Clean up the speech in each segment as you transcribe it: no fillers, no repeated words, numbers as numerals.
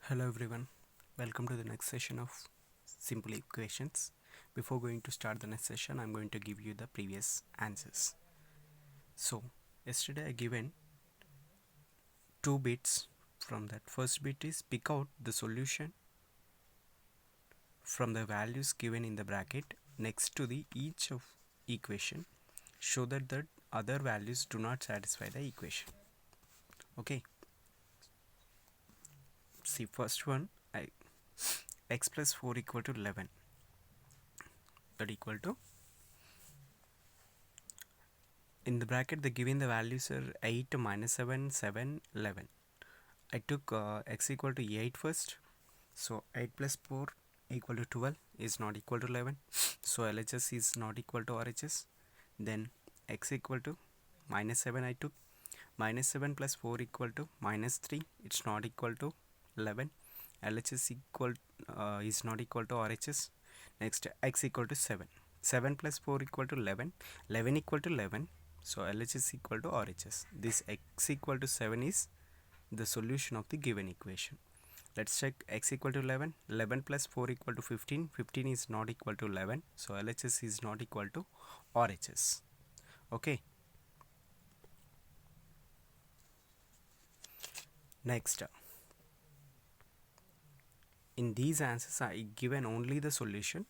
Hello everyone, welcome to the next session of simple equations. Before going to start the next session, I'm going to give you the previous answers. So, yesterday I given two bits. From that first bit is pick out the solution from the values given in the bracket next to the each of equation. Show that the other values do not satisfy the equation. Okay. See, first one, x plus 4 equal to 11. That equal to, in the bracket the given the values are 8 minus 7 7 11. I took x equal to 8 first, so 8 plus 4 equal to 12 is not equal to 11, so LHS is not equal to RHS. Then x equal to minus 7 I took, minus 7 plus 4 equal to minus 3, it's not equal to 11, LHS equal is not equal to RHS. Next x equal to 7, 7 plus 4 equal to 11, 11 equal to 11, so LHS equal to RHS. This x equal to 7 is the solution of the given equation. Let's check x equal to 11, 11 plus 4 equal to 15, 15 is not equal to 11, so LHS is not equal to RHS. Okay. Next, in these answers I given only the solution.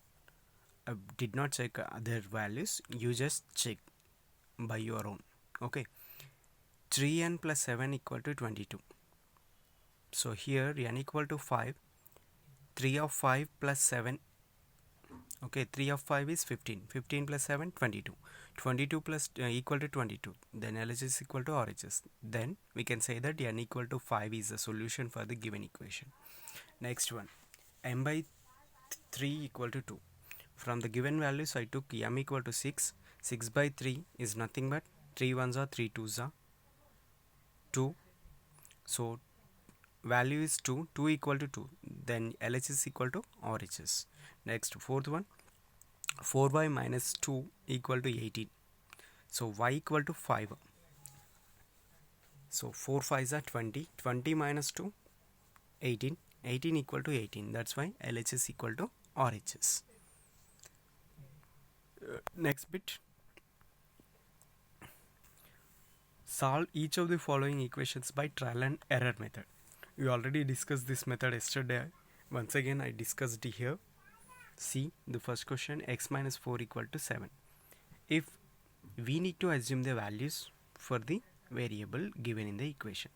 I did not check other values, you just check by your own. Okay. 3n plus 7 equal to 22. So here n equal to 5, 3 of 5 plus 7, okay, 3 of 5 is 15, 15 plus 7 22, 22 plus equal to 22, then LHS is equal to RHS. Then we can say that n equal to 5 is the solution for the given equation. Next one, m by 3 equal to 2. From the given values I took m equal to 6, 6 by 3 is nothing but 3 ones are 3 twos are 2, so value is 2, 2 equal to 2, then LHS is equal to RHS. Next, fourth one, 4y minus 2 equal to 18, so y equal to 5, so 4 5s are 20, 20 minus 2 18, 18 equal to 18, that's why LHS equal to RHS. Next bit, solve each of the following equations by trial and error method. We already discussed this method yesterday. Once again I discussed it here. See the first question, x minus 4 equal to 7. If we need to assume the values for the variable given in the equation,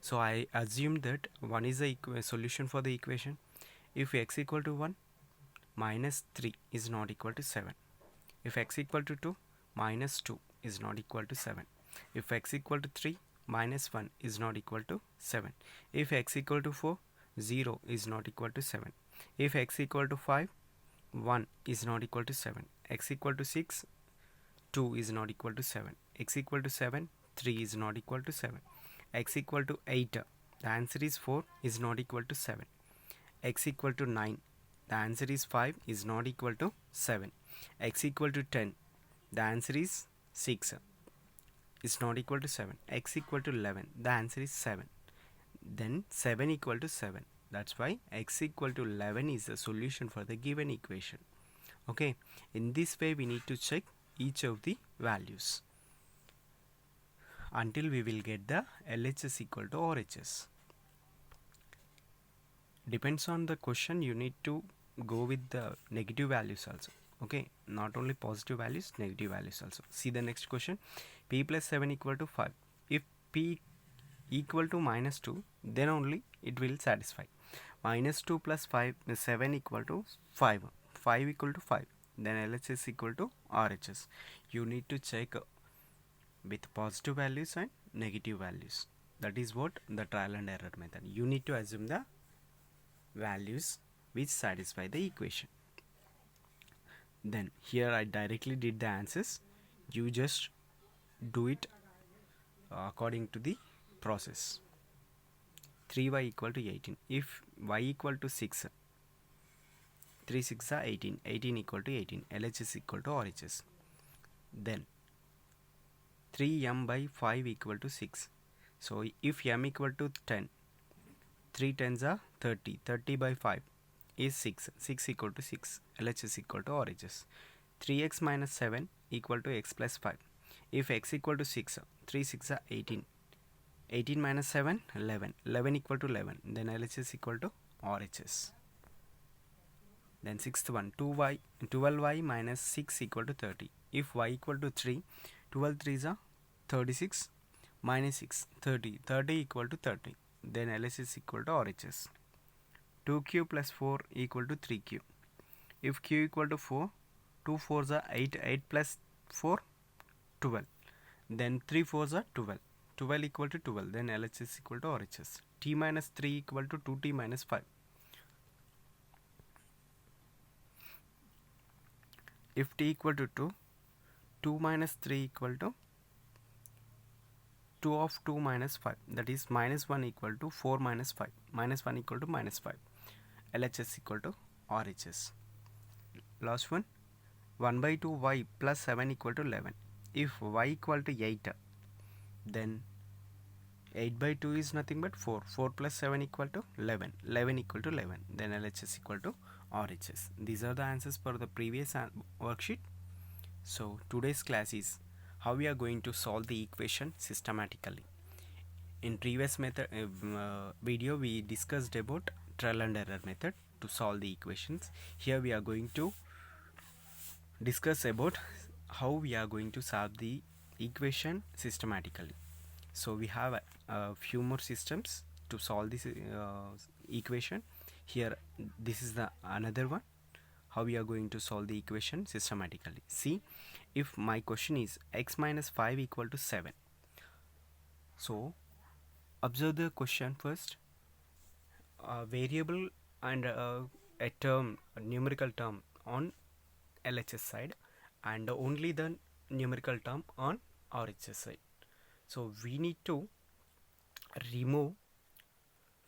so I assume that 1 is the solution for the equation. If x equal to 1, minus 3 is not equal to 7. If x equal to 2, minus 2 is not equal to 7. If x equal to 3, minus 1 is not equal to 7. If x equal to 4, 0 is not equal to 7. If x equal to 5, 1 is not equal to 7. X equal to 6, 2 is not equal to 7. X equal to 7, 3 is not equal to 7. X equal to 8, the answer is 4 is not equal to 7. X equal to 9, the answer is 5 is not equal to 7. X equal to 10, the answer is 6 is not equal to 7. X equal to 11, the answer is 7. Then 7 equal to 7. That's why x equal to 11 is the solution for the given equation. Okay, in this way we need to check each of the values until we will get the LHS equal to RHS. Depends on the question, you need to go with the negative values also. Okay, not only positive values, negative values also. See the next question, p plus 7 equal to 5. If p equal to minus 2, then only it will satisfy. Minus 2 plus 5 is 7 equal to 5, 5 equal to 5, then LHS equal to RHS. You need to check with positive values and negative values. That is what the trial and error method. You need to assume the values which satisfy the equation. Then here I directly did the answers. You just do it according to the process. 3y equal to 18. If y equal to 6, 3 6 are 18, 18 equal to 18, LHS equal to RHS. Then 3m by 5 equal to 6. So if m equal to 10, 3 tens are 30. 30 by 5 is 6. 6 equal to 6. LHS equal to RHS. 3x minus 7 equal to x plus 5. If x equal to 6, 3 6 are 18. 18 minus 7, 11. 11 equal to 11. Then LHS equal to RHS. Then sixth one, 12y minus 6 equal to 30. If y equal to 3, 12 3s are 36 minus 6, 30. 30 equal to 30. Then LHS equal to RHS. 2q plus 4 equal to 3q. If q equal to 4, 2 4s are 8. 8 plus 4, 12. Then 3 4s are 12. 12 equal to 12. Then LHS equal to RHS. T minus 3 equal to 2t minus 5. If t equal to 2, 2 minus 3 equal to 2 of 2 minus 5. That is minus 1 equal to 4 minus 5. Minus 1 equal to minus 5. LHS equal to RHS. Last one, 1 by 2 y plus 7 equal to 11. If y equal to 8, then 8 by 2 is nothing but 4. 4 plus 7 equal to 11. 11 equal to 11. Then LHS equal to RHS. These are the answers for the previous worksheet. So today's class is how we are going to solve the equation systematically. In previous video we discussed about trial and error method to solve the equations. Here we are going to discuss about how we are going to solve the equation systematically. So we have a few more systems to solve this equation. Here this is the another one, how we are going to solve the equation systematically. See, if my question is x minus 5 equal to 7. So observe the question first. A variable and a term, a numerical term on LHS side, and only the numerical term on RHS side. So we need to remove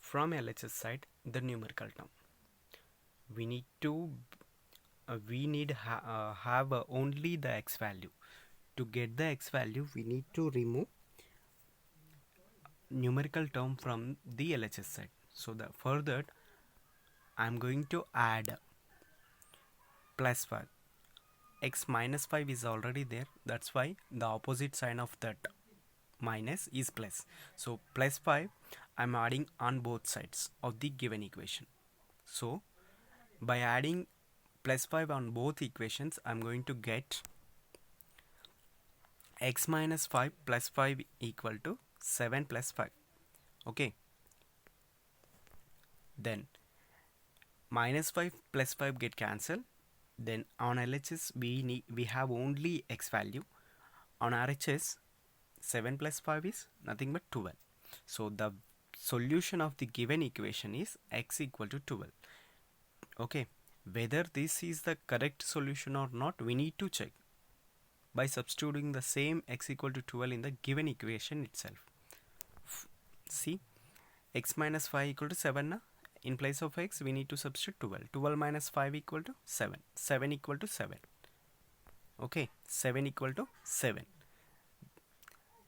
from LHS side the numerical term. We need to have only the x value. To get the x value, we need to remove numerical term from the LHS side. So for that I am going to add plus 5. X minus 5 is already there. That's why the opposite sign of that minus is plus. So plus 5 I am adding on both sides of the given equation. So by adding plus 5 on both equations, I am going to get x minus 5 plus 5 equal to 7 plus 5. Okay. Then minus 5 plus 5 get cancelled. Then on LHS we have only x value. On RHS 7 plus 5 is nothing but 12. So the solution of the given equation is x equal to 12. Okay, whether this is the correct solution or not, we need to check by substituting the same x equal to 12 in the given equation itself. See, x minus 5 equal to 7. In place of x we need to substitute 12. 12 minus 5 equal to 7. 7 equal to 7. Okay, 7 equal to 7.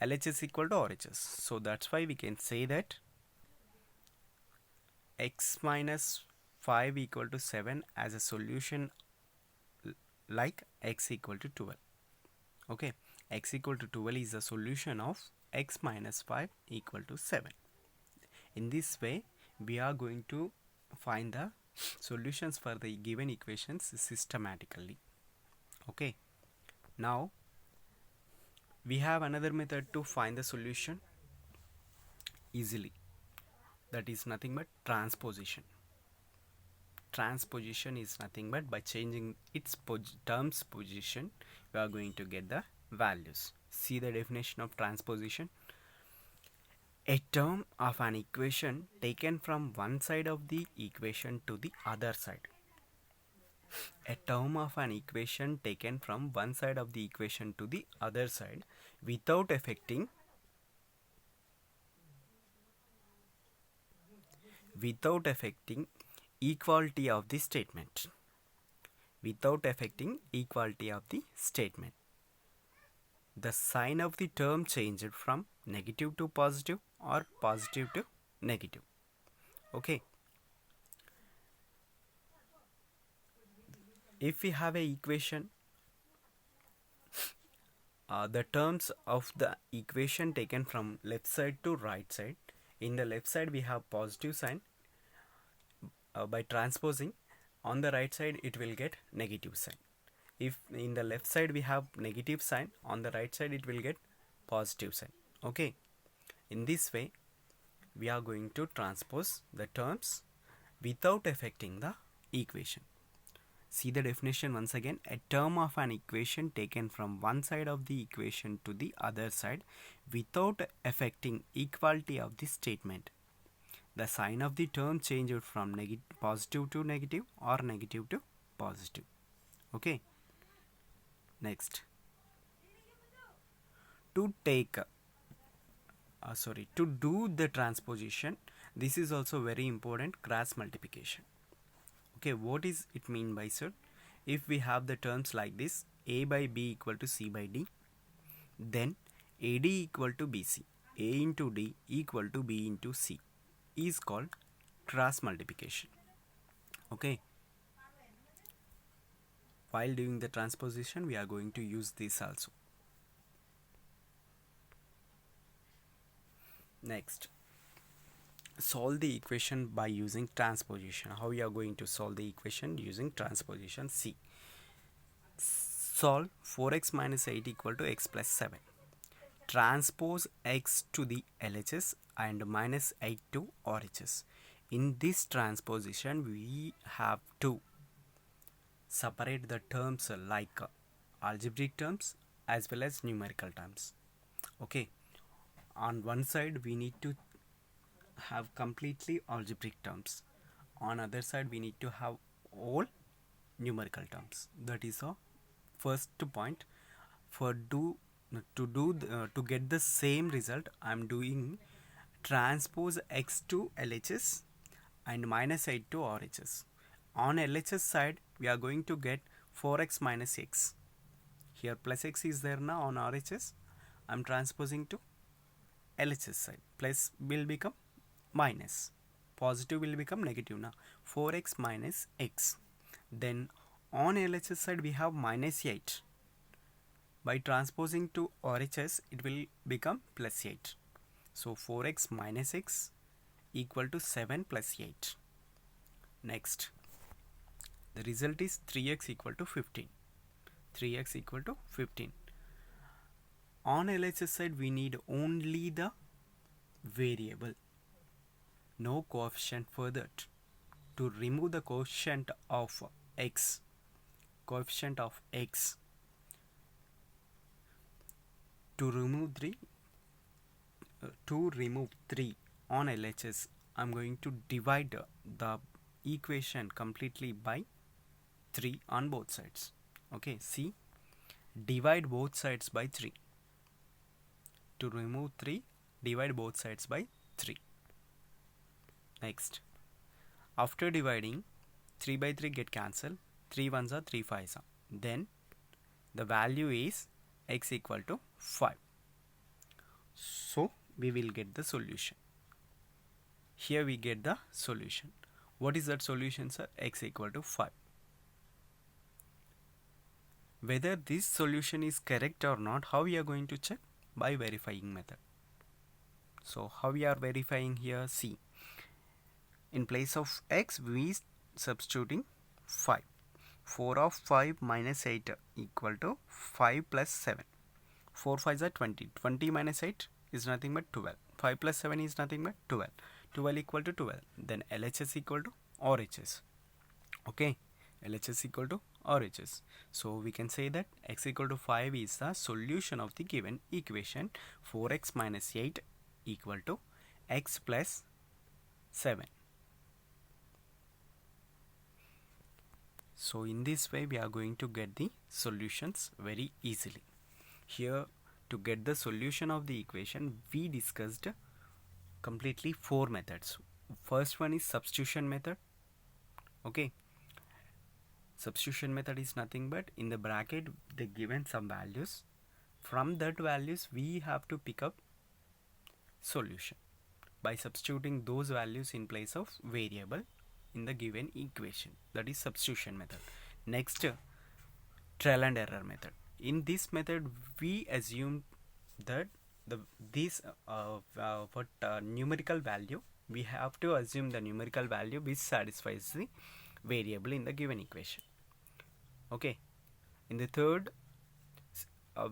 LHS equal to RHS. So that's why we can say that x minus 5 equal to 7 as a solution like x equal to 12. Okay, x equal to 12 is a solution of x minus 5 equal to 7. In this way we are going to find the solutions for the given equations systematically. Okay, now we have another method to find the solution easily. That is nothing but transposition. Transposition is nothing but by changing its terms position we are going to get the values. See the definition of transposition. A term of an equation taken from one side of the equation to the other side. A term of an equation taken from one side of the equation to the other side without affecting equality of the statement. Without affecting equality of the statement. The sign of the term changed from negative to positive or positive to negative. Okay, if we have a equation, the terms of the equation taken from left side to right side. In the left side we have positive sign. By transposing, on the right side it will get negative sign. If in the left side we have negative sign, on the right side it will get positive sign. Okay, in this way we are going to transpose the terms without affecting the equation. See the definition once again. A term of an equation taken from one side of the equation to the other side without affecting equality of the statement. The sign of the term changed from positive to negative or negative to positive. Okay. Next, to take to do the transposition, this is also very important, cross multiplication. Okay, what is it mean by, sir? If we have the terms like this, a by b equal to c by d, then ad equal to bc, a into d equal to b into c is called cross multiplication. Okay, while doing the transposition we are going to use this also. Next, solve the equation by using transposition. How we are going to solve the equation using transposition? See, solve 4x minus 8 equal to x plus 7. Transpose x to the LHS and minus 8 to RHS. In this transposition we have to separate the terms like algebraic terms as well as numerical terms. Okay, on one side we need to have completely algebraic terms, on other side we need to have all numerical terms. That is the first point. For to get the same result, I am doing transpose x to LHS and minus 8 to RHS. On LHS side we are going to get 4x minus x. Here plus x is there now. On RHS I am transposing to LHS side. Plus will become minus, positive will become negative now. 4x minus x. Then on LHS side we have minus 8. By transposing to RHS it will become plus 8. So 4x minus x equal to 7 plus 8. Next, the result is 3x equal to 15. 3x equal to 15. On LHS side we need only the variable, no coefficient for that. To remove the coefficient of x, to remove 3 on LHS, I am going to divide the equation completely by 3 on both sides. Okay, see, divide both sides by 3. To remove 3, divide both sides by 3. Next, after dividing, 3 by 3 get cancelled, 3 ones are 3 5s are. Then the value is x equal to 5. So we will get the solution. Here we get the solution. What is that solution, sir? X equal to 5. Whether this solution is correct or not, how we are going to check? By verifying method. So how we are verifying here? See, in place of x we substituting 5. 4 of 5 minus 8 equal to 5 plus 7. 4 5s are 20. 20 minus 8 is nothing but 12. 5 plus 7 is nothing but 12. 12 equal to 12. Then LHS equal to RHS. Okay, LHS equal to RHS. So we can say that x equal to 5 is the solution of the given equation 4x minus 8 equal to x plus 7. So in this way we are going to get the solutions very easily. Here, to get the solution of the equation we discussed completely 4 methods. First one is substitution method. Okay, substitution method is nothing but in the bracket they given some values. From that values we have to pick up solution. by substituting those values in place of variable in the given equation. That is substitution method. Next, trial and error method. In this method, we assume that numerical value, we have to assume the numerical value which satisfies the variable in the given equation. Okay. In the third,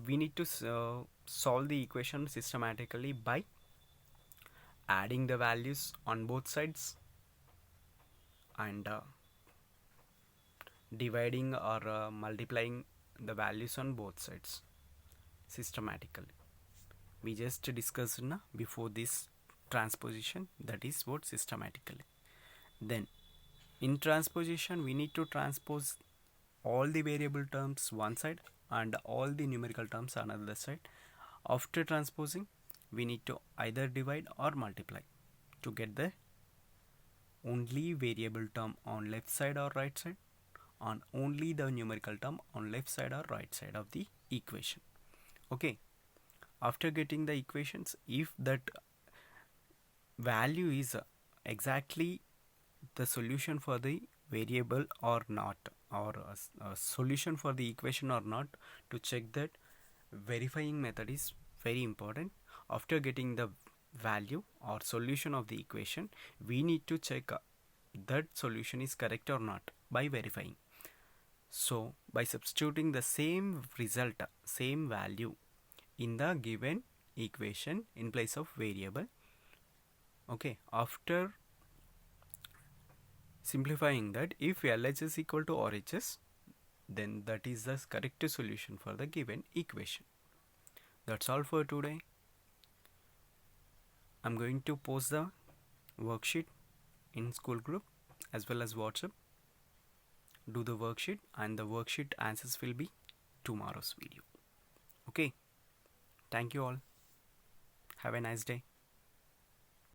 we need to solve the equation systematically by adding the values on both sides and dividing or multiplying the values on both sides systematically. We just discussed before this transposition, that is what systematically. Then in transposition, we need to transpose all the variable terms one side and all the numerical terms on another side. After transposing, we need to either divide or multiply to get the only variable term on left side or right side, on only the numerical term on left side or right side of the equation. Okay. After getting the equations, if that value is exactly the solution for the variable or not, or a solution for the equation or not, to check that, verifying method is very important. After getting the value or solution of the equation, we need to check that solution is correct or not by verifying. So by substituting the same result, same value in the given equation in place of variable. Okay, after simplifying that, if LHS is equal to RHS, then that is the correct solution for the given equation. That's all for today. I'm going to post the worksheet in school group as well as WhatsApp. Do the worksheet, and the worksheet answers will be tomorrow's video. Okay. Thank you all. Have a nice day.